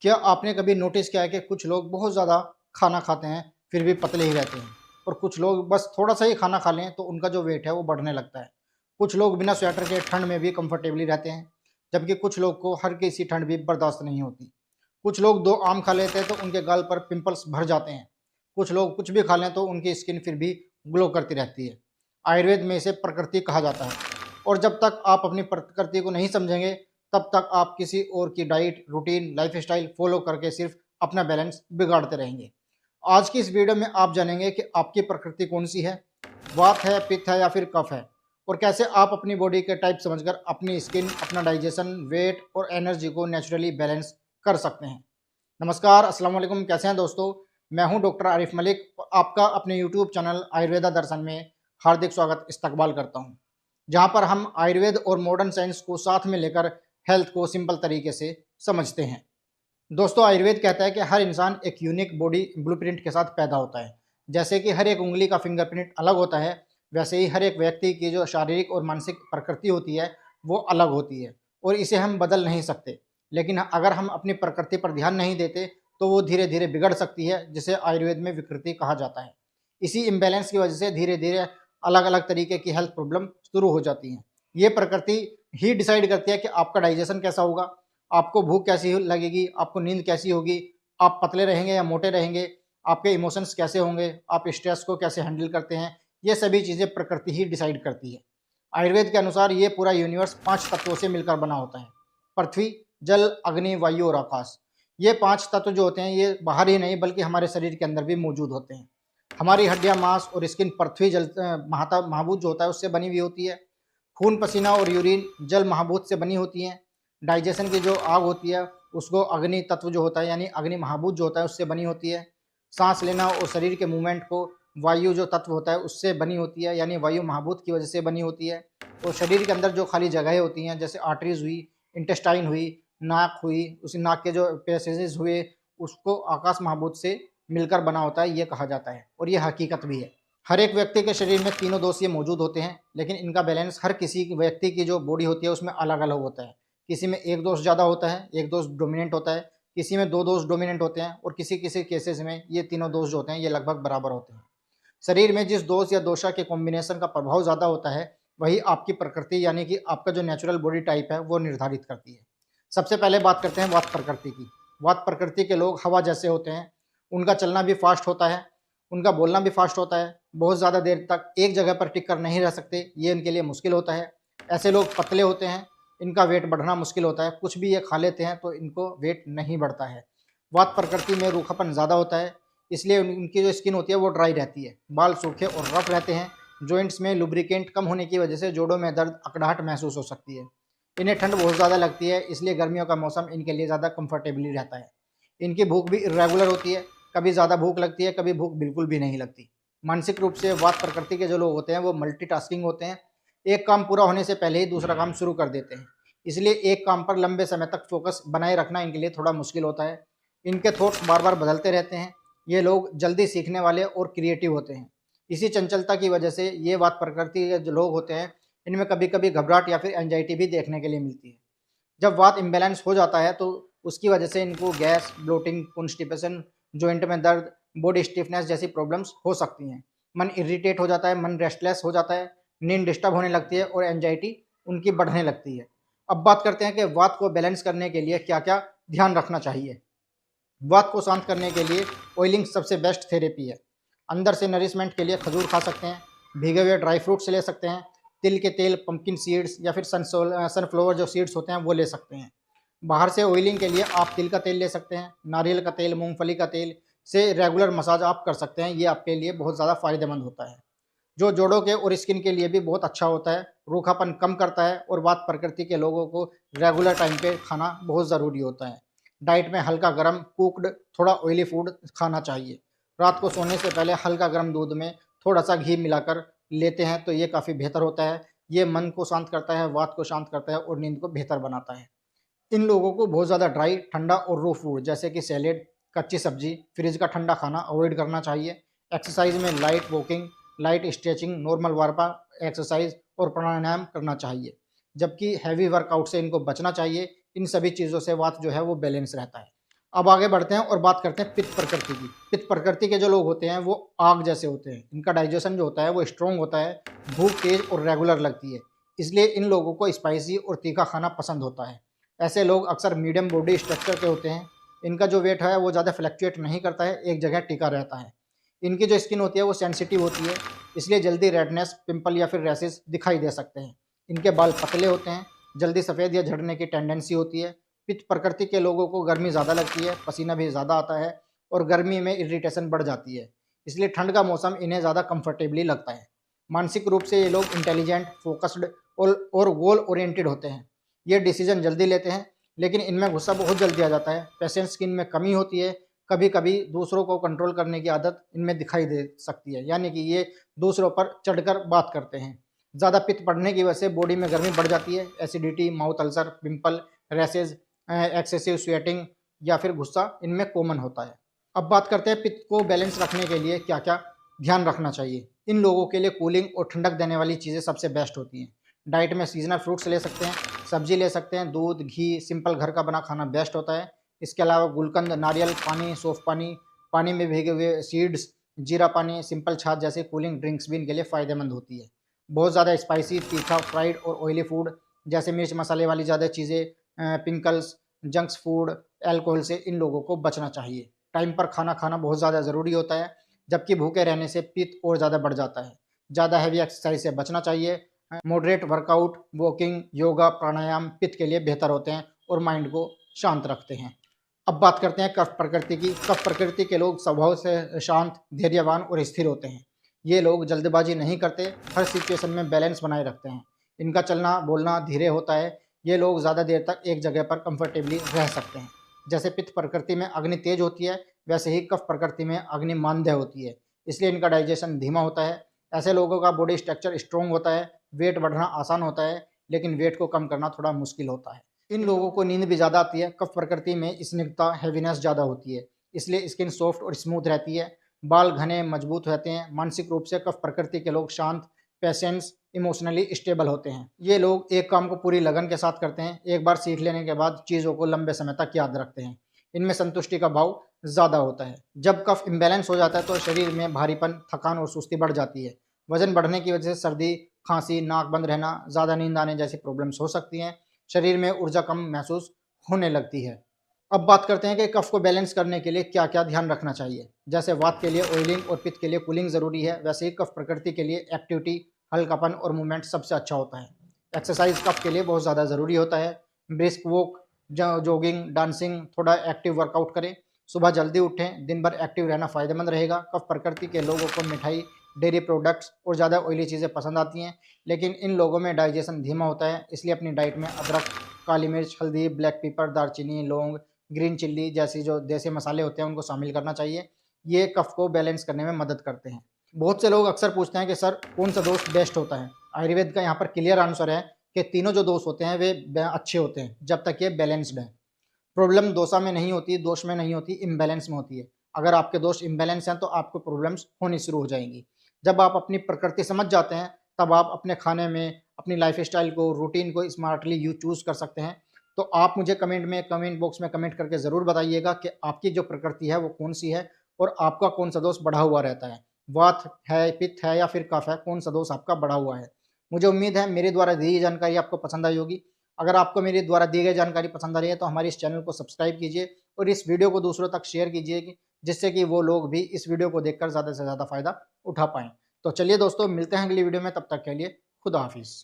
क्या आपने कभी नोटिस किया है कि कुछ लोग बहुत ज़्यादा खाना खाते हैं फिर भी पतले ही रहते हैं, और कुछ लोग बस थोड़ा सा ही खाना खा लें तो उनका जो वेट है वो बढ़ने लगता है। कुछ लोग बिना स्वेटर के ठंड में भी कंफर्टेबली रहते हैं, जबकि कुछ लोग को हर किसी ठंड भी बर्दाश्त नहीं होती। कुछ लोग 2 आम खा लेते हैं तो उनके गाल पर पिंपल्स भर जाते हैं। कुछ लोग कुछ भी खा लें तो उनकी स्किन फिर भी ग्लो करती रहती है। आयुर्वेद में इसे प्रकृति कहा जाता है, और जब तक आप अपनी प्रकृति को नहीं समझेंगे तब तक आप किसी और की डाइट, रूटीन, लाइफस्टाइल फॉलो करके सिर्फ अपना बैलेंस बिगाड़ते रहेंगे। आज की इस वीडियो में आप जानेंगे कि आपकी प्रकृति कौन सी है, वात है, पित्त है या फिर कफ है, और कैसे आप अपनी बॉडी के टाइप समझकर अपनी स्किन, अपना डाइजेशन, वेट और एनर्जी को नेचुरली बैलेंस कर सकते हैं। नमस्कार, अस्सलाम वालेकुम। कैसे हैं दोस्तों? मैं हूं डॉक्टर आरिफ मलिक, आपका अपने यूट्यूब चैनल आयुर्वेदा दर्शन में हार्दिक स्वागत इस्तकबाल करता हूं, जहां पर हम आयुर्वेद और मॉडर्न साइंस को साथ में लेकर हेल्थ को सिंपल तरीके से समझते हैं। दोस्तों, आयुर्वेद कहता है कि हर इंसान एक यूनिक बॉडी ब्लूप्रिंट के साथ पैदा होता है। जैसे कि हर एक उंगली का फिंगरप्रिंट अलग होता है, वैसे ही हर एक व्यक्ति की जो शारीरिक और मानसिक प्रकृति होती है वो अलग होती है, और इसे हम बदल नहीं सकते। लेकिन अगर हम अपनी प्रकृति पर ध्यान नहीं देते तो वो धीरे धीरे बिगड़ सकती है, जिसे आयुर्वेद में विकृति कहा जाता है। इसी इम्बैलेंस की वजह से धीरे धीरे अलग अलग तरीके की हेल्थ प्रॉब्लम शुरू हो जाती हैं। ये प्रकृति ही डिसाइड करती है कि आपका डाइजेशन कैसा होगा, आपको भूख कैसी लगेगी, आपको नींद कैसी होगी, आप पतले रहेंगे या मोटे रहेंगे, आपके इमोशंस कैसे होंगे, आप स्ट्रेस को कैसे हैंडल करते हैं। ये सभी चीज़ें प्रकृति ही डिसाइड करती है। आयुर्वेद के अनुसार ये पूरा यूनिवर्स 5 तत्वों से मिलकर बना होता है: पृथ्वी, जल, अग्नि, वायु और आकाश। ये 5 तत्व जो होते हैं ये बाहर ही नहीं बल्कि हमारे शरीर के अंदर भी मौजूद होते हैं। हमारी हड्डियां, मांस और स्किन पृथ्वी जल महाभूत जो होता है उससे बनी हुई होती है। खून, पसीना और यूरिन जल महाभूत से बनी होती हैं। डाइजेशन की जो आग होती है उसको अग्नि तत्व जो होता है यानी अग्नि महाभूत जो होता है उससे बनी होती है। सांस लेना और शरीर के मूवमेंट को वायु जो तत्व होता है उससे बनी होती है, यानी वायु महाभूत की वजह से बनी होती है। और शरीर के अंदर जो खाली जगहें होती हैं जैसे आर्टरीज हुई, इंटेस्टाइन हुई, नाक हुई, उसी नाक के जो पैसेजेस हुए, उसको आकाश महाभूत से मिलकर बना होता है, ये कहा जाता है, और ये हकीकत भी है। हर एक व्यक्ति के शरीर में तीनों दोष ये मौजूद होते हैं, लेकिन इनका बैलेंस हर किसी व्यक्ति की जो बॉडी होती है उसमें अलग अलग होता है। किसी में एक दोष ज़्यादा होता है, एक दोष डोमिनेंट होता है, किसी में 2 दोष डोमिनेंट होते हैं, और किसी किसी केसेस में ये तीनों दोष जो होते हैं ये लगभग बराबर होते हैं। शरीर में जिस दोष या दोषा के कॉम्बिनेशन का प्रभाव ज़्यादा होता है वही आपकी प्रकृति यानी कि आपका जो नेचुरल बॉडी टाइप है वो निर्धारित करती है। सबसे पहले बात करते हैं वात प्रकृति की। वात प्रकृति के लोग हवा जैसे होते हैं, उनका चलना भी फास्ट होता है, उनका बोलना भी फास्ट होता है, बहुत ज़्यादा देर तक एक जगह पर टिक कर नहीं रह सकते, ये इनके लिए मुश्किल होता है। ऐसे लोग पतले होते हैं, इनका वेट बढ़ना मुश्किल होता है, कुछ भी ये खा लेते हैं तो इनको वेट नहीं बढ़ता है। वात प्रकृति में रूखापन ज़्यादा होता है, इसलिए उनकी जो स्किन होती है वो ड्राई रहती है, बाल सूखे और रफ रहते हैं। जॉइंट्स में लुब्रिकेंट कम होने की वजह से जोड़ों में दर्द, अकड़ाहट महसूस हो सकती है। इन्हें ठंड बहुत ज़्यादा लगती है, इसलिए गर्मियों का मौसम इनके लिए ज़्यादा कंफर्टेबली रहता है। इनकी भूख भी इरेगुलर होती है, कभी ज़्यादा भूख लगती है, कभी भूख बिल्कुल भी नहीं लगती। मानसिक रूप से वात प्रकृति के जो लोग होते हैं वो मल्टीटास्किंग होते हैं, एक काम पूरा होने से पहले ही दूसरा काम शुरू कर देते हैं, इसलिए एक काम पर लंबे समय तक फोकस बनाए रखना इनके लिए थोड़ा मुश्किल होता है। इनके थॉट्स बार बार बदलते रहते हैं। ये लोग जल्दी सीखने वाले और क्रिएटिव होते हैं। इसी चंचलता की वजह से ये वात प्रकृति के जो लोग होते हैं इनमें कभी कभी घबराहट या फिर एंजाइटी भी देखने के लिए मिलती है। जब वात इम्बैलेंस हो जाता है तो उसकी वजह से इनको गैस, ब्लोटिंग, कॉन्स्टिपेशन, जॉइंट में दर्द, बॉडी स्टिफनेस जैसी प्रॉब्लम्स हो सकती हैं। मन इरिटेट हो जाता है, मन रेस्टलेस हो जाता है, नींद डिस्टर्ब होने लगती है और एंजाइटी उनकी बढ़ने लगती है। अब बात करते हैं कि वात को बैलेंस करने के लिए क्या क्या ध्यान रखना चाहिए। वात को शांत करने के लिए ऑयलिंग सबसे बेस्ट थेरेपी है। अंदर से नरिशमेंट के लिए खजूर खा सकते हैं, भीगे हुए ड्राई फ्रूट्स ले सकते हैं, तिल के तेल, पंपकिन सीड्स या फिर सनफ्लावर जो सीड्स होते हैं वो ले सकते हैं। बाहर से ऑयलिंग के लिए आप तिल का तेल ले सकते हैं, नारियल का तेल, मूंगफली का तेल से रेगुलर मसाज आप कर सकते हैं, ये आपके लिए बहुत ज़्यादा फायदेमंद होता है। जो जोड़ों के और स्किन के लिए भी बहुत अच्छा होता है, रूखापन कम करता है, और वात प्रकृति के लोगों को रेगुलर टाइम पे खाना बहुत ज़रूरी होता है। डाइट में हल्का गर्म, कुक्ड, थोड़ा ऑयली फूड खाना चाहिए। रात को सोने से पहले हल्का गर्म दूध में थोड़ा सा घी मिलाकर लेते हैं तो ये काफ़ी बेहतर होता है। ये मन को शांत करता है, वात को शांत करता है और नींद को बेहतर बनाता है। इन लोगों को बहुत ज़्यादा ड्राई, ठंडा और रो फूड जैसे कि सैलेड, कच्ची सब्जी, फ्रिज का ठंडा खाना अवॉइड करना चाहिए। एक्सरसाइज में light walking, light stretching, normal warm exercise और प्राणायाम करना चाहिए, जबकि हैवी वर्कआउट से इनको बचना चाहिए। इन सभी चीज़ों से वात जो है वो बैलेंस रहता है। अब आगे बढ़ते हैं और बात करते हैं पित्त प्रकृति की। पित्त प्रकृति के जो लोग होते हैं वो आग जैसे होते हैं। इनका डाइजेशन जो होता है वो स्ट्रॉन्ग होता है, भूख तेज और रेगुलर लगती है, इसलिए इन लोगों को स्पाइसी और तीखा खाना पसंद होता है। ऐसे लोग अक्सर मीडियम बॉडी स्ट्रक्चर के होते हैं। इनका जो वेट है वो ज़्यादा फ्लैक्चुएट नहीं करता है, एक जगह टिका रहता है। इनकी जो स्किन होती है वो सेंसिटिव होती है, इसलिए जल्दी रेडनेस, पिंपल या फिर रैशेस दिखाई दे सकते हैं। इनके बाल पतले होते हैं, जल्दी सफ़ेद या झड़ने की टेंडेंसी होती है। पित्त प्रकृति के लोगों को गर्मी ज़्यादा लगती है, पसीना भी ज़्यादा आता है और गर्मी में इरिटेशन बढ़ जाती है, इसलिए ठंड का मौसम इन्हें ज़्यादा कंफर्टेबली लगता है। मानसिक रूप से ये लोग इंटेलिजेंट, फोकस्ड और गोल ओरिएंटेड होते हैं। ये डिसीजन जल्दी लेते हैं, लेकिन इनमें गुस्सा बहुत जल्दी आ जाता है। पेशेंस की इनमें कमी होती है। कभी कभी दूसरों को कंट्रोल करने की आदत इनमें दिखाई दे सकती है, यानी कि ये दूसरों पर चढ़कर बात करते हैं। ज़्यादा पित्त बढ़ने की वजह से बॉडी में गर्मी बढ़ जाती है। Acidity, mouth ulcer, pimple, rashes, excessive sweating या फिर गुस्सा इनमें कॉमन होता है। अब बात करते हैं पित्त को बैलेंस रखने के लिए क्या क्या ध्यान रखना चाहिए। इन लोगों के लिए कूलिंग और ठंडक देने वाली चीज़ें सबसे बेस्ट होती हैं। डाइट में सीजनल फ्रूट्स ले सकते हैं, सब्जी ले सकते हैं, दूध, घी, सिंपल घर का बना खाना बेस्ट होता है। इसके अलावा गुलकंद, नारियल पानी, सौंफ पानी, पानी में भीगे हुए सीड्स, जीरा पानी, सिंपल छाछ जैसे कूलिंग ड्रिंक्स भी इनके लिए फ़ायदेमंद होती है। बहुत ज़्यादा स्पाइसी, तीखा, फ्राइड और ऑयली फूड जैसे मिर्च मसाले वाली ज़्यादा चीज़ें, पिंकल्स, जंक्स फूड, अल्कोहल से इन लोगों को बचना चाहिए। टाइम पर खाना खाना बहुत ज़्यादा ज़रूरी होता है, जबकि भूखे रहने से पित्त और ज़्यादा बढ़ जाता है। ज़्यादा हैवी एक्सरसाइज से बचना चाहिए। मॉडरेट वर्कआउट, वॉकिंग, योगा, प्राणायाम पित्त के लिए बेहतर होते हैं और माइंड को शांत रखते हैं। अब बात करते हैं कफ प्रकृति की। कफ प्रकृति के लोग स्वभाव से शांत, धैर्यवान और स्थिर होते हैं। ये लोग जल्दबाजी नहीं करते, हर सिचुएशन में बैलेंस बनाए रखते हैं। इनका चलना बोलना धीरे होता है। ये लोग ज़्यादा देर तक एक जगह पर कंफर्टेबली रह सकते हैं। जैसे पित्त प्रकृति में अग्नि तेज होती है, वैसे ही कफ प्रकृति में अग्नि मांद्य होती है, इसलिए इनका डाइजेशन धीमा होता है। ऐसे लोगों का बॉडी स्ट्रक्चर स्ट्रॉन्ग होता है, वेट बढ़ना आसान होता है, लेकिन वेट को कम करना थोड़ा मुश्किल होता है। इन लोगों को नींद भी ज़्यादा आती है। कफ प्रकृति में स्निग्धता, हैवीनेस ज़्यादा होती है, इसलिए स्किन सॉफ्ट और स्मूथ रहती है। बाल घने मजबूत रहते हैं। मानसिक रूप से कफ प्रकृति के लोग शांत, पेशेंस, इमोशनली स्टेबल होते हैं। ये लोग एक काम को पूरी लगन के साथ करते हैं, एक बार सीख लेने के बाद चीज़ों को लंबे समय तक याद रखते हैं। इनमें संतुष्टि का भाव ज़्यादा होता है। जब कफ इम्बैलेंस हो जाता है तो शरीर में भारीपन, थकान और सुस्ती बढ़ जाती है। वजन बढ़ने की वजह से सर्दी, खांसी, नाक बंद रहना, ज़्यादा नींद आने जैसी प्रॉब्लम्स हो सकती हैं। शरीर में ऊर्जा कम महसूस होने लगती है। अब बात करते हैं कि कफ को बैलेंस करने के लिए क्या क्या ध्यान रखना चाहिए। जैसे वात के लिए ऑयलिंग और पित्त के लिए कूलिंग ज़रूरी है, वैसे ही कफ प्रकृति के लिए एक्टिविटी, हल्कापन और मूवमेंट सबसे अच्छा होता है। एक्सरसाइज कफ के लिए बहुत ज़्यादा ज़रूरी होता है। ब्रिस्क वॉक, जॉगिंग, डांसिंग, थोड़ा एक्टिव वर्कआउट करें। सुबह जल्दी उठें, दिन भर एक्टिव रहना फ़ायदेमंद रहेगा। कफ प्रकृति के लोगों को मिठाई, डेयरी प्रोडक्ट्स और ज़्यादा ऑयली चीज़ें पसंद आती हैं, लेकिन इन लोगों में डाइजेशन धीमा होता है, इसलिए अपनी डाइट में अदरक, काली मिर्च, हल्दी, ब्लैक पेपर, दालचीनी, लौंग, ग्रीन चिल्ली जैसी जो देसी मसाले होते हैं उनको शामिल करना चाहिए। ये कफ को बैलेंस करने में मदद करते हैं। बहुत से लोग अक्सर पूछते हैं कि सर कौन सा दोष बेस्ट होता है। आयुर्वेद का यहाँ पर क्लियर आंसर है कि तीनों जो दोष होते हैं वे अच्छे होते हैं जब तक ये बैलेंस्ड है। प्रॉब्लम दोषा में नहीं होती, दोष में नहीं होती, इम्बैलेंस में होती है। अगर आपके दोष इम्बैलेंस हैं तो आपको प्रॉब्लम्स होनी शुरू हो जाएंगी। जब आप अपनी प्रकृति समझ जाते हैं तब आप अपने खाने में, अपनी लाइफ स्टाइल को, रूटीन को स्मार्टली चूज़ कर सकते हैं। तो आप मुझे कमेंट बॉक्स में कमेंट करके ज़रूर बताइएगा कि आपकी जो प्रकृति है वो कौन सी है और आपका कौन सा दोष बढ़ा हुआ रहता है। वात है, पित्त है या फिर कफ है, कौन सा दोष आपका बढ़ा हुआ है। मुझे उम्मीद है मेरे द्वारा दी गई जानकारी आपको पसंद आई होगी। अगर आपको मेरे द्वारा दी गई जानकारी पसंद आ रही है तो हमारे इस चैनल को सब्सक्राइब कीजिए और इस वीडियो को दूसरों तक शेयर कीजिए, जिससे कि वो लोग भी इस वीडियो को देखकर ज़्यादा से ज़्यादा फ़ायदा उठा पाएँ। तो चलिए दोस्तों, मिलते हैं अगली वीडियो में, तब तक के लिए खुदा हाफिज़।